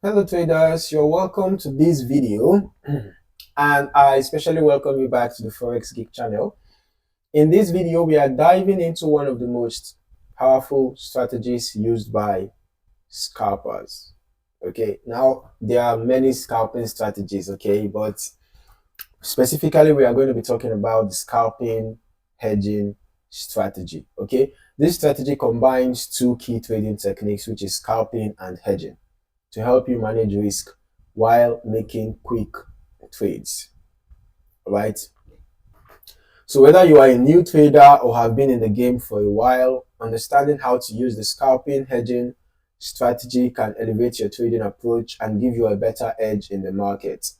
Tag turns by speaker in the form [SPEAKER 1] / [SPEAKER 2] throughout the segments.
[SPEAKER 1] Hello traders, you're welcome to this video and I especially welcome you back to the Forex Geek channel. In this video, we are diving into one of the most powerful strategies used by scalpers. Okay, now there are many scalping strategies, okay, but specifically we are going to be talking about the scalping hedging strategy. Okay, this strategy combines two key trading techniques, which is scalping and hedging, to help you manage risk while making quick trades. Right? So whether you are a new trader or have been in the game for a while, understanding how to use the scalping hedging strategy can elevate your trading approach and give you a better edge in the market.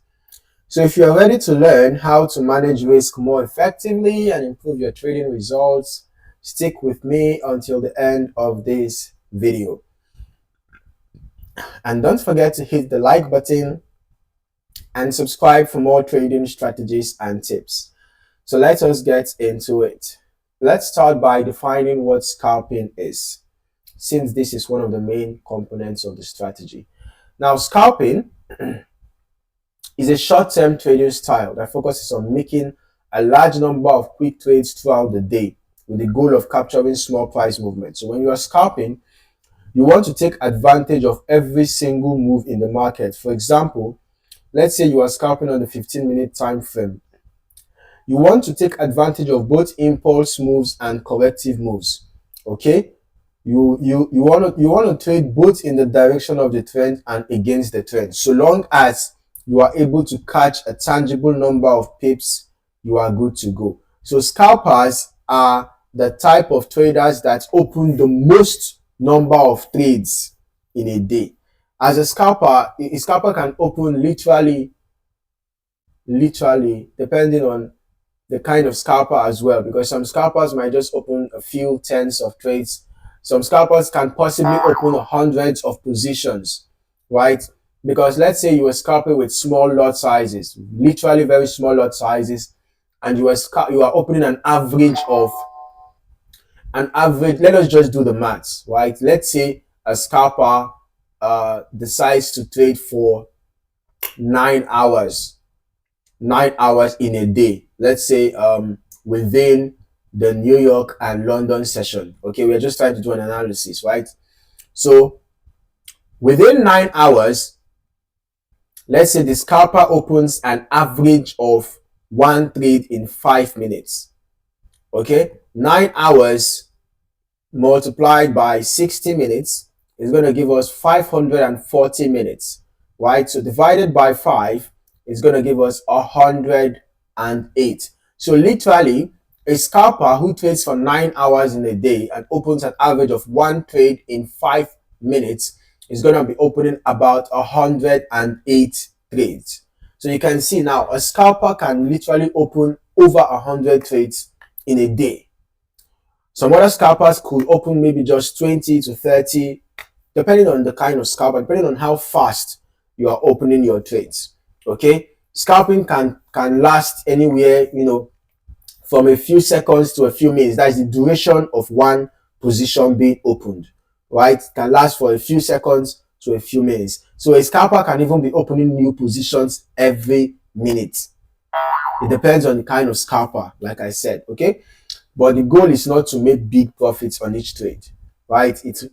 [SPEAKER 1] So if you're ready to learn how to manage risk more effectively and improve your trading results, stick with me until the end of this video. And don't forget to hit the like button and subscribe for more trading strategies and tips. So let us get into it. Let's start by defining what scalping is, since this is one of the main components of the strategy. Now, scalping is a short-term trading style that focuses on making a large number of quick trades throughout the day with the goal of capturing small price movements. So when you are scalping, you want to take advantage of every single move in the market. For example, let's say you are scalping on the 15-minute time frame. You want to take advantage of both impulse moves and corrective moves. Okay, you want to trade both in the direction of the trend and against the trend. So long as you are able to catch a tangible number of pips, you are good to go. So scalpers are the type of traders that open the most number of trades in a day. As a scalper can open literally depending on the kind of scalper as well, because some scalpers might just open a few tens of trades. Some scalpers can possibly open hundreds of positions, right? Because let's say you were scalping with small lot sizes, literally very small lot sizes, and you are opening an average. Let us just do the maths, right? Let's say a scalper decides to trade for 9 hours in a day, let's say within the New York and London session. Okay, we're just trying to do an analysis, right? So within 9 hours, let's say the scalper opens an average of one trade in 5 minutes. Okay, 9 hours multiplied by 60 minutes is going to give us 540 minutes, right? So divided by 5 is going to give us 108. So literally, a scalper who trades for 9 hours in a day and opens an average of one trade in 5 minutes is going to be opening about 108 trades. So you can see now, a scalper can literally open over 100 trades in a day. Some other scalpers could open maybe just 20 to 30, depending on the kind of scalper, depending on how fast you are opening your trades. Okay, scalping can last anywhere, from a few seconds to a few minutes. That is the duration of one position being opened, right? It can last for a few seconds to a few minutes. So a scalper can even be opening new positions every minute. It depends on the kind of scalper, like I said. Okay, but the goal is not to make big profits on each trade, right? It's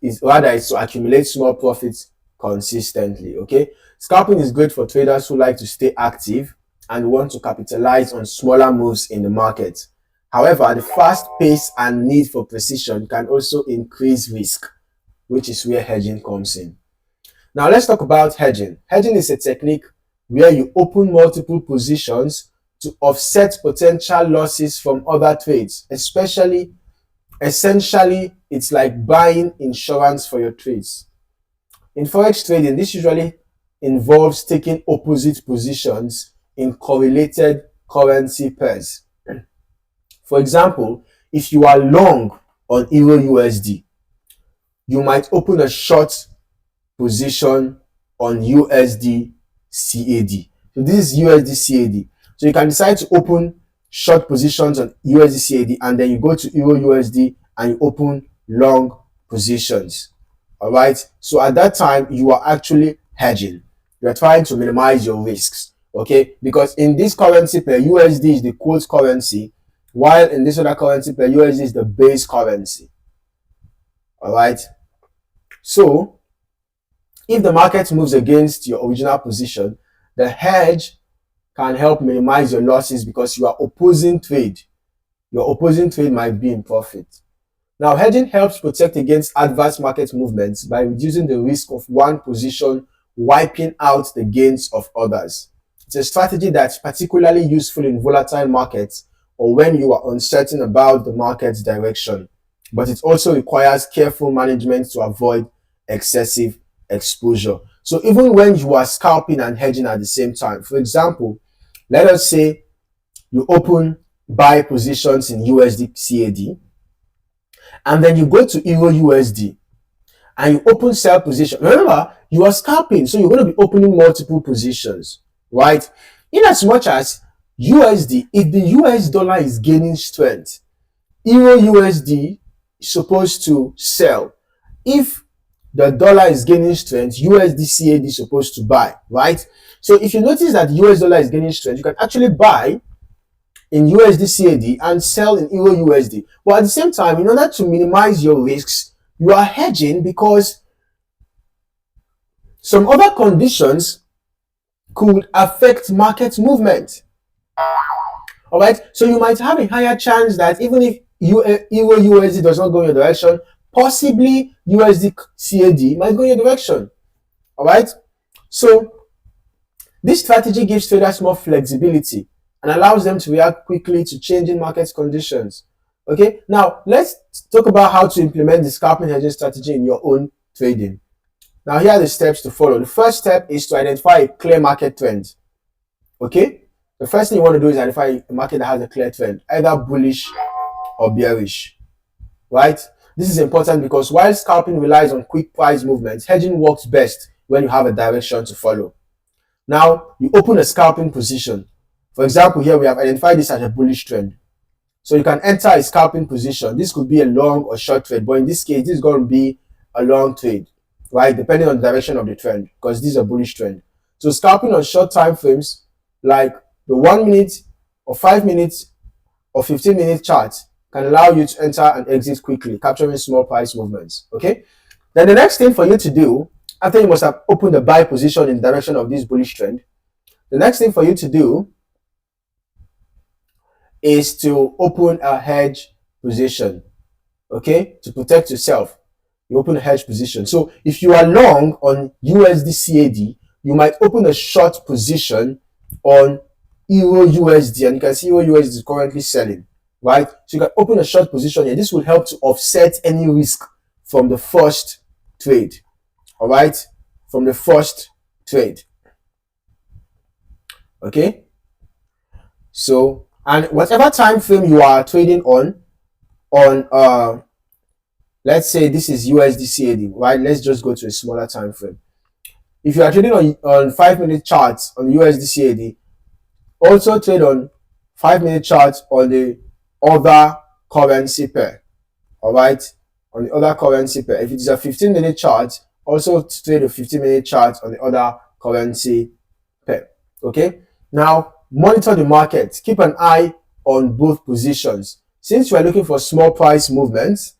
[SPEAKER 1] to accumulate small profits consistently. Okay, scalping is great for traders who like to stay active and want to capitalize on smaller moves in the market. However, the fast pace and need for precision can also increase risk, which is where hedging comes in. Now let's talk about hedging. Hedging is a technique where you open multiple positions to offset potential losses from other trades. Essentially, it's like buying insurance for your trades. In Forex trading, this usually involves taking opposite positions in correlated currency pairs. For example, if you are long on Euro USD, you might open a short position on USD CAD. So this is USD CAD. So you can decide to open short positions on USD CAD, and then you go to Euro USD and you open long positions. All right. So at that time, you are actually hedging. You're trying to minimize your risks, okay? Because in this currency pair, USD is the quote currency, while in this other currency pair, USD is the base currency. All right. So if the market moves against your original position, the hedge can help minimize your losses because you are opposing trade. Your opposing trade might be in profit. Now, hedging helps protect against adverse market movements by reducing the risk of one position wiping out the gains of others. It's a strategy that's particularly useful in volatile markets or when you are uncertain about the market's direction, but it also requires careful management to avoid excessive exposure. So even when you are scalping and hedging at the same time, for example, let us say you open buy positions in USD CAD, and then you go to Euro USD and you open sell position. Remember, you are scalping, so you're going to be opening multiple positions, right? In as much as USD, if the US dollar is gaining strength, Euro USD is supposed to sell. If the dollar is gaining strength, USD CAD is supposed to buy, right? So if you notice that US dollar is gaining strength, you can actually buy in USD CAD and sell in Euro USD. But at the same time, in order to minimize your risks, you are hedging because some other conditions could affect market movement. All right, so you might have a higher chance that even if Euro USD does not go in your direction, possibly USD CAD might go in your direction. All right, so this strategy gives traders more flexibility and allows them to react quickly to changing market conditions. Okay, now let's talk about how to implement the scalping hedging strategy in your own trading. Now here are the steps to follow. The first step is to identify a clear market trend. Okay, the first thing you want to do is identify a market that has a clear trend, either bullish or bearish, right? This is important because while scalping relies on quick price movements, hedging works best when you have a direction to follow. Now, you open a scalping position. For example, here we have identified this as a bullish trend. So you can enter a scalping position. This could be a long or short trade, but in this case, this is going to be a long trade, right? Depending on the direction of the trend, because this is a bullish trend. So scalping on short time frames, like the 1 minute or 5 minutes or 15-minute charts, can allow you to enter and exit quickly, capturing small price movements, okay? Then the next thing for you to do, after you must have opened the buy position in the direction of this bullish trend, the next thing for you to do is to open a hedge position, okay? To protect yourself, you open a hedge position. So if you are long on USD CAD, you might open a short position on Euro USD, and you can see Euro USD is currently selling, right? So you can open a short position here. This will help to offset any risk from the first trade, all right? From the first trade, okay? So, and whatever time frame you are trading on let's say this is USD CAD, right? Let's just go to a smaller time frame. If you are trading on 5-minute charts on USD CAD, also trade on 5-minute charts on the other currency pair, all right? On the other currency pair. If it is a 15-minute chart, also trade a 15-minute chart on the other currency pair, okay? Now, monitor the market. Keep an eye on both positions. Since you are looking for small price movements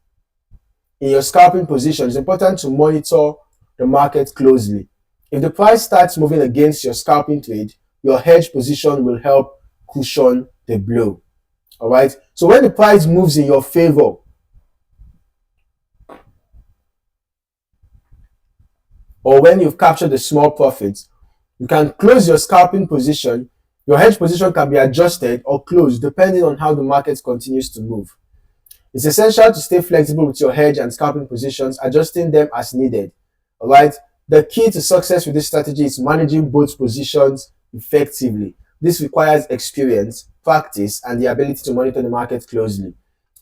[SPEAKER 1] in your scalping position, it's important to monitor the market closely. If the price starts moving against your scalping trade, your hedge position will help cushion the blow. All right. So when the price moves in your favor, or when you've captured the small profits, you can close your scalping position. Your hedge position can be adjusted or closed depending on how the market continues to move. It's essential to stay flexible with your hedge and scalping positions, adjusting them as needed. All right. The key to success with this strategy is managing both positions effectively. This requires experience, practice, and the ability to monitor the market closely.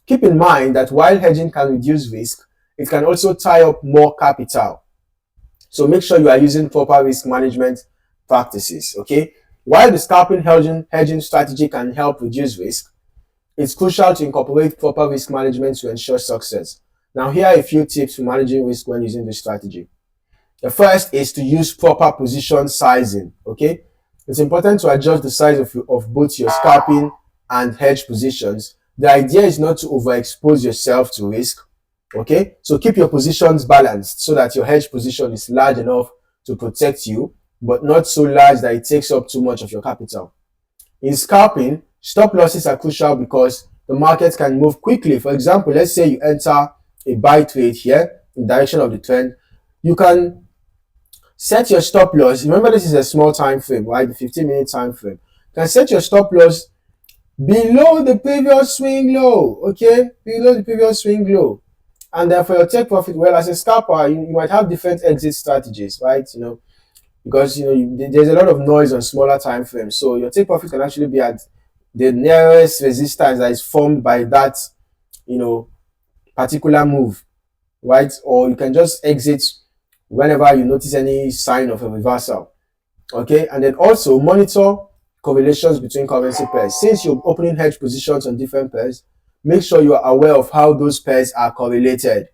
[SPEAKER 1] Keep in mind that while hedging can reduce risk, it can also tie up more capital. So make sure you are using proper risk management practices, okay? While the scalping hedging strategy can help reduce risk, it's crucial to incorporate proper risk management to ensure success. Now, here are a few tips for managing risk when using this strategy. The first is to use proper position sizing. Okay, it's important to adjust the size of both your scalping and hedge positions. The idea is not to overexpose yourself to risk. Okay, so keep your positions balanced so that your hedge position is large enough to protect you, but not so large that it takes up too much of your capital. In scalping, stop losses are crucial because the market can move quickly. For example, let's say you enter a buy trade here in direction of the trend. You can set your stop loss. Remember, this is a small time frame, right? The 15-minute time frame. You can set your stop loss below the previous swing low, okay? Below the previous swing low. And then for your take profit, well, as a scalper, you might have different exit strategies, right? Because there's a lot of noise on smaller time frames. So your take profit can actually be at the nearest resistance that is formed by that, particular move, right? Or you can just exit whenever you notice any sign of a reversal. Okay, and then also monitor correlations between currency pairs. Since you're opening hedge positions on different pairs, make sure you are aware of how those pairs are correlated.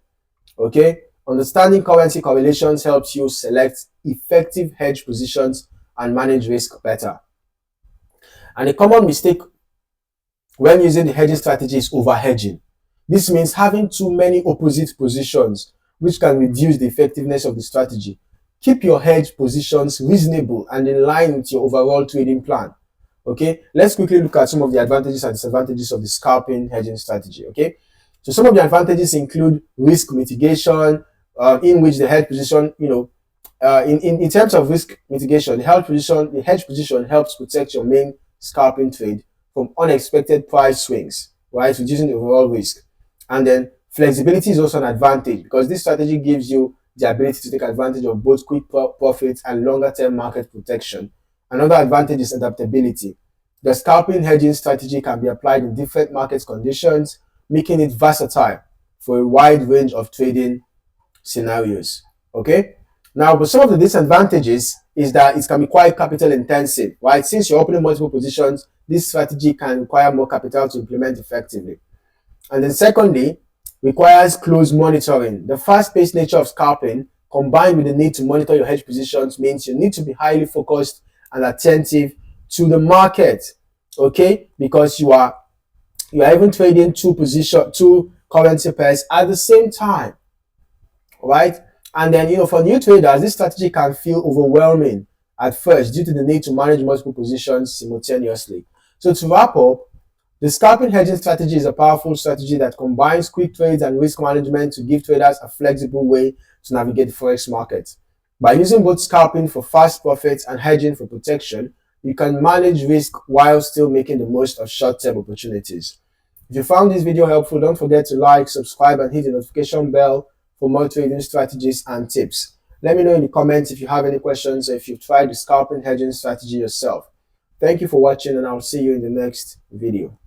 [SPEAKER 1] Okay, understanding currency correlations helps you select effective hedge positions and manage risk better. And a common mistake when using the hedging strategy is over-hedging. This means having too many opposite positions, which can reduce the effectiveness of the strategy. Keep your hedge positions reasonable and in line with your overall trading plan. Okay, let's quickly look at some of the advantages and disadvantages of the scalping hedging strategy. Okay, so some of the advantages include risk mitigation, in which the hedge position, in terms of risk mitigation, the hedge position helps protect your main scalping trade from unexpected price swings, right? Reducing the overall risk. And then flexibility is also an advantage because this strategy gives you the ability to take advantage of both quick profits and longer term market protection. Another advantage is adaptability. The scalping hedging strategy can be applied in different market conditions, making it versatile for a wide range of trading scenarios. Okay, now, but some of the disadvantages is that it can be quite capital intensive, right? Since you're opening multiple positions, this strategy can require more capital to implement effectively. And then secondly, requires close monitoring. The fast-paced nature of scalping combined with the need to monitor your hedge positions means you need to be highly focused and attentive to the market, okay? Because you are even trading two currency pairs at the same time, right? And then, for new traders, this strategy can feel overwhelming at first due to the need to manage multiple positions simultaneously. So to wrap up, the scalping hedging strategy is a powerful strategy that combines quick trades and risk management to give traders a flexible way to navigate the Forex market. By using both scalping for fast profits and hedging for protection, you can manage risk while still making the most of short-term opportunities. If you found this video helpful, don't forget to like, subscribe, and hit the notification bell for more trading strategies and tips. Let me know in the comments if you have any questions or if you've tried the scalping hedging strategy yourself. Thank you for watching, and I'll see you in the next video.